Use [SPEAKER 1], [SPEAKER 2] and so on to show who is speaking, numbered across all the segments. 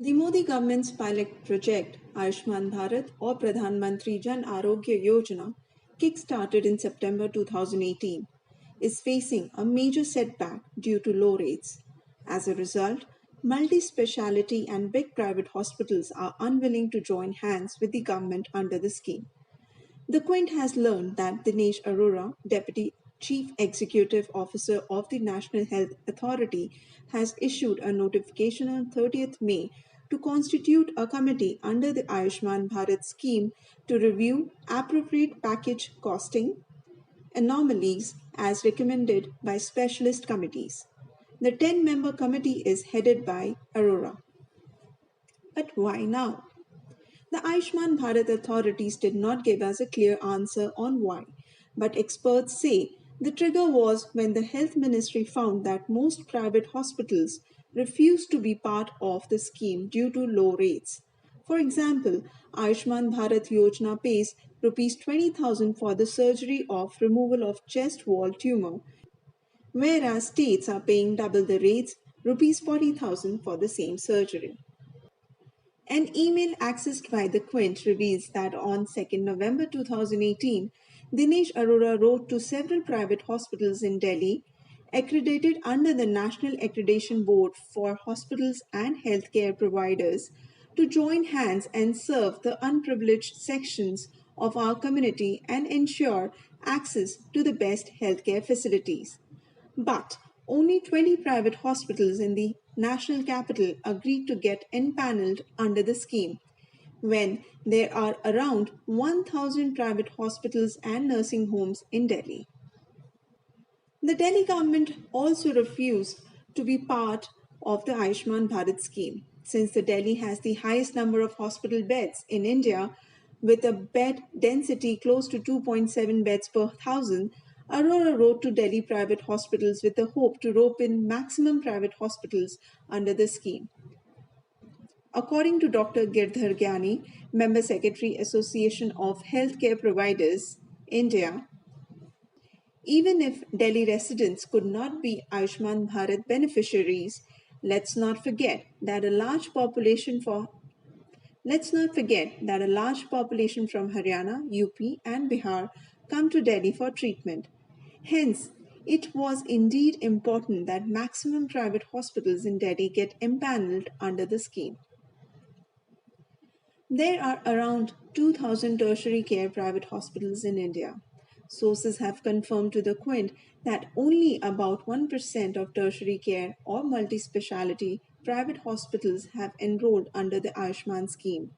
[SPEAKER 1] The Modi government's pilot project, Ayushman Bharat or Pradhan Mantri Jan Arogya Yojana, kick-started in September 2018, is facing a major setback due to low rates. As a result, multi-speciality and big private hospitals are unwilling to join hands with the government under the scheme. The Quint has learned that Dinesh Arora, Deputy Chief Executive Officer of the National Health Authority, has issued a notification on 30th May to constitute a committee under the Ayushman Bharat scheme to review appropriate package costing anomalies as recommended by specialist committees. The 10-member committee is headed by Arora. But why now? The Ayushman Bharat authorities did not give us a clear answer on why, but experts say the trigger was when the health ministry found that most private hospitals refused to be part of the scheme due to low rates. For example, Ayushman Bharat Yojana pays rupees 20,000 for the surgery of removal of chest wall tumor, whereas states are paying double the rates, rupees 40,000 for the same surgery. An email accessed by the Quint reveals that on 2nd November 2018, Dinesh Arora wrote to several private hospitals in Delhi, accredited under the National Accreditation Board for Hospitals and Healthcare Providers, to join hands and serve the unprivileged sections of our community and ensure access to the best healthcare facilities. But only 20 private hospitals in the national capital agreed to get empaneled under the scheme, when there are around 1,000 private hospitals and nursing homes in Delhi. The Delhi government also refused to be part of the Ayushman Bharat scheme. Since the Delhi has the highest number of hospital beds in India, with a bed density close to 2.7 beds per thousand, Arora wrote to Delhi private hospitals with the hope to rope in maximum private hospitals under the scheme. According to Dr. Girdhar Gyani, Member Secretary Association of Healthcare Providers, India, even if Delhi residents could not be Ayushman Bharat beneficiaries, let's not forget that a large population for let's not forget that a large population from Haryana, UP and Bihar come to Delhi for treatment. Hence, it was indeed important that maximum private hospitals in Delhi get empaneled under the scheme. There are around 2,000 tertiary care private hospitals in India. Sources have confirmed to the Quint that only about 1% of tertiary care or multi speciality private hospitals have enrolled under the Ayushman scheme,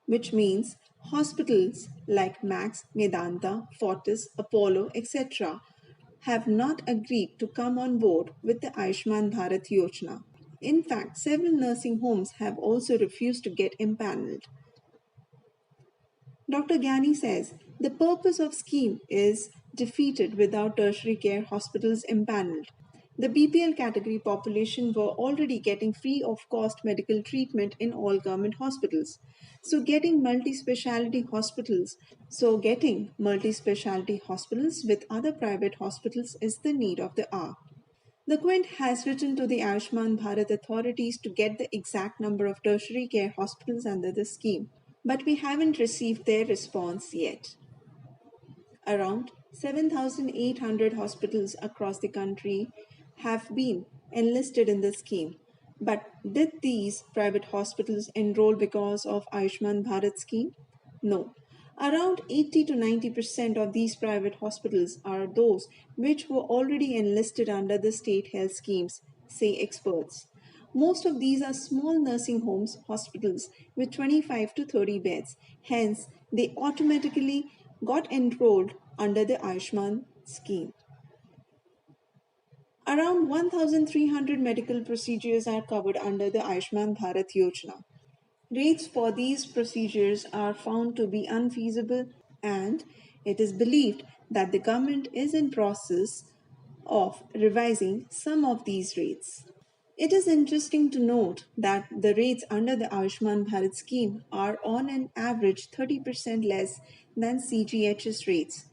[SPEAKER 1] which means hospitals like Max, Medanta, Fortis, Apollo, etc. have not agreed to come on board with the Ayushman Bharat Yojana. In fact, several nursing homes have also refused to get empaneled. Dr. Gyani says the purpose of scheme is defeated without tertiary care hospitals empaneled. The BPL category population were already getting free of cost medical treatment in all government hospitals. Getting multi-speciality hospitals with other private hospitals is the need of the hour. The Quint has written to the Ayushman Bharat authorities to get the exact number of tertiary care hospitals under the scheme, but we haven't received their response yet. Around 7,800 hospitals across the country have been enlisted in the scheme. But did these private hospitals enroll because of Ayushman Bharat scheme? No. Around 80 to 90% of these private hospitals are those which were already enlisted under the state health schemes, say experts. Most of these are small nursing homes, hospitals with 25 to 30 beds. Hence, they automatically got enrolled under the Ayushman scheme. Around 1,300 medical procedures are covered under the Ayushman Bharat Yojana. Rates for these procedures are found to be unfeasible, and it is believed that the government is in process of revising some of these rates. It is interesting to note that the rates under the Ayushman Bharat scheme are on an average 30% less than CGHS rates,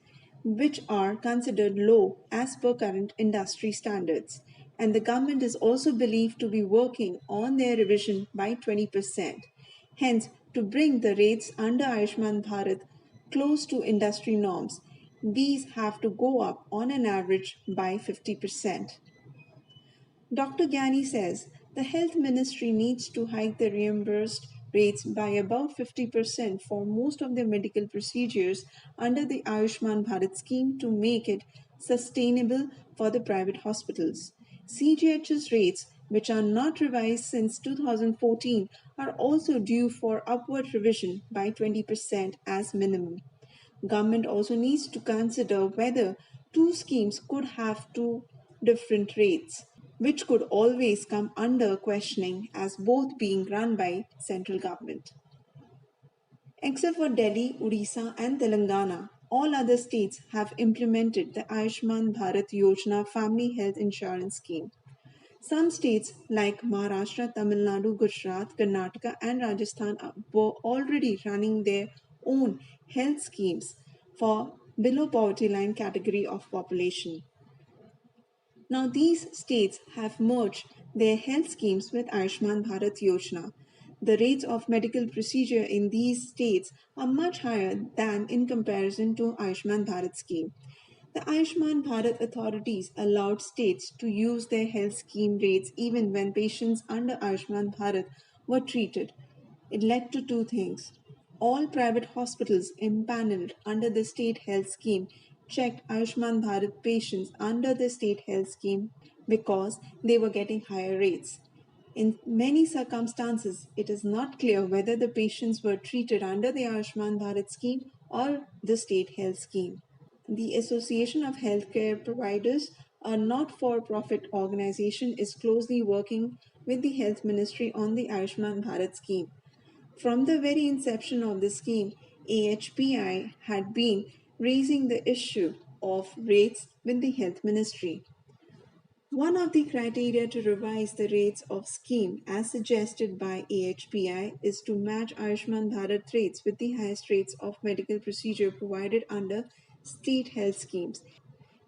[SPEAKER 1] which are considered low as per current industry standards. and the government is also believed to be working on their revision by 20%. Hence, to bring the rates under Ayushman Bharat close to industry norms, these have to go up on an average by 50%. Dr. Gyani says the health ministry needs to hike the reimbursed rates by about 50% for most of the medical procedures under the Ayushman Bharat scheme to make it sustainable for the private hospitals. CGHS rates, which are not revised since 2014, are also due for upward revision by 20% as minimum. Government also needs to consider whether two schemes could have two different rates, which could always come under questioning as both being run by central government. Except for Delhi, Odisha and Telangana, all other states have implemented the Ayushman Bharat Yojana family health insurance scheme. Some states like Maharashtra, Tamil Nadu, Gujarat, Karnataka, and Rajasthan were already running their own health schemes for below poverty line category of population. Now, these states have merged their health schemes with Ayushman Bharat Yojana. The rates of medical procedure in these states are much higher than in comparison to Ayushman Bharat scheme. The Ayushman Bharat authorities allowed states to use their health scheme rates even when patients under Ayushman Bharat were treated. It led to two things. All private hospitals empaneled under the state health scheme checked Ayushman Bharat patients under the state health scheme because they were getting higher rates. In many circumstances, it is not clear whether the patients were treated under the Ayushman Bharat scheme or the state health scheme. The Association of Healthcare Providers, a not for profit organization, is closely working with the Health Ministry on the Ayushman Bharat scheme. From the very inception of the scheme, AHPI had been raising the issue of rates with the Health Ministry. One of the criteria to revise the rates of scheme as suggested by AHPI is to match Ayushman Bharat rates with the highest rates of medical procedure provided under state health schemes.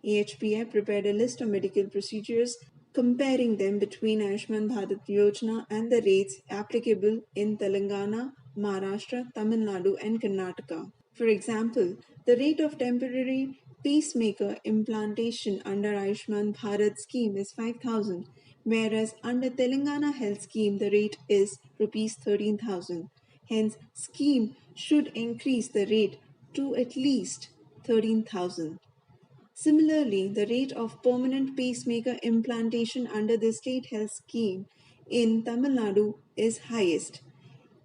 [SPEAKER 1] AHPI prepared a list of medical procedures comparing them between Ayushman Bharat Yojana and the rates applicable in Telangana, Maharashtra, Tamil Nadu and Karnataka. For example, the rate of temporary pacemaker implantation under Ayushman Bharat scheme is 5,000, whereas under Telangana health scheme the rate is rupees 13,000. Hence, scheme should increase the rate to at least 13,000. Similarly, the rate of permanent pacemaker implantation under the state health scheme in Tamil Nadu is highest,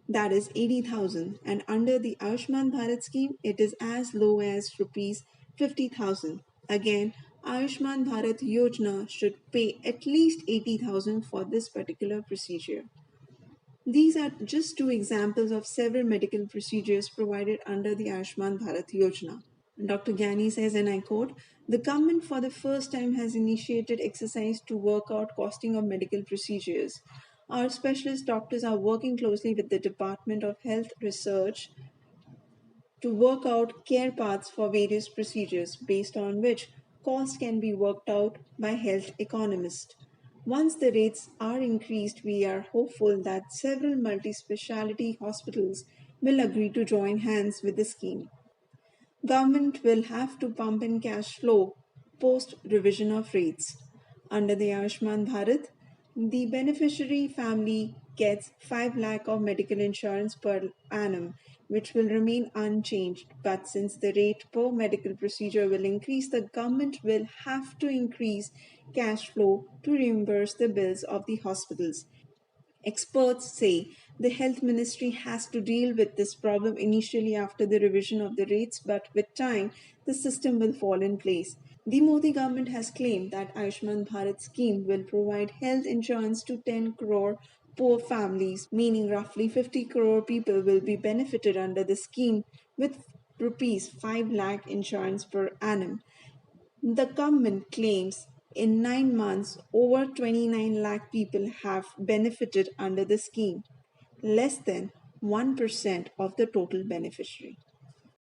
[SPEAKER 1] that is 80,000, and under the Ayushman Bharat scheme it is as low as rupees 50,000. Again, Ayushman Bharat Yojana should pay at least 80,000 for this particular procedure. These are just two examples of several medical procedures provided under the Ayushman Bharat Yojana. Dr. Gyani says, and I quote, the government for the first time has initiated exercise to work out costing of medical procedures. Our specialist doctors are working closely with the Department of Health Research to work out care paths for various procedures based on which cost can be worked out by health economists. Once the rates are increased, we are hopeful that several multi-speciality hospitals will agree to join hands with the scheme. Government will have to pump in cash flow post revision of rates. Under the Ayushman Bharat, the beneficiary family gets 5 lakh of medical insurance per annum, which will remain unchanged. But since the rate per medical procedure will increase, the government will have to increase cash flow to reimburse the bills of the hospitals. Experts say the health ministry has to deal with this problem initially after the revision of the rates, but with time, the system will fall in place. The Modi government has claimed that Ayushman Bharat scheme will provide health insurance to 10 crore poor families, meaning roughly 50 crore people will be benefited under the scheme with rupees 5 lakh insurance per annum. The government claims in 9 months over 29 lakh people have benefited under the scheme, less than 1% of the total beneficiary.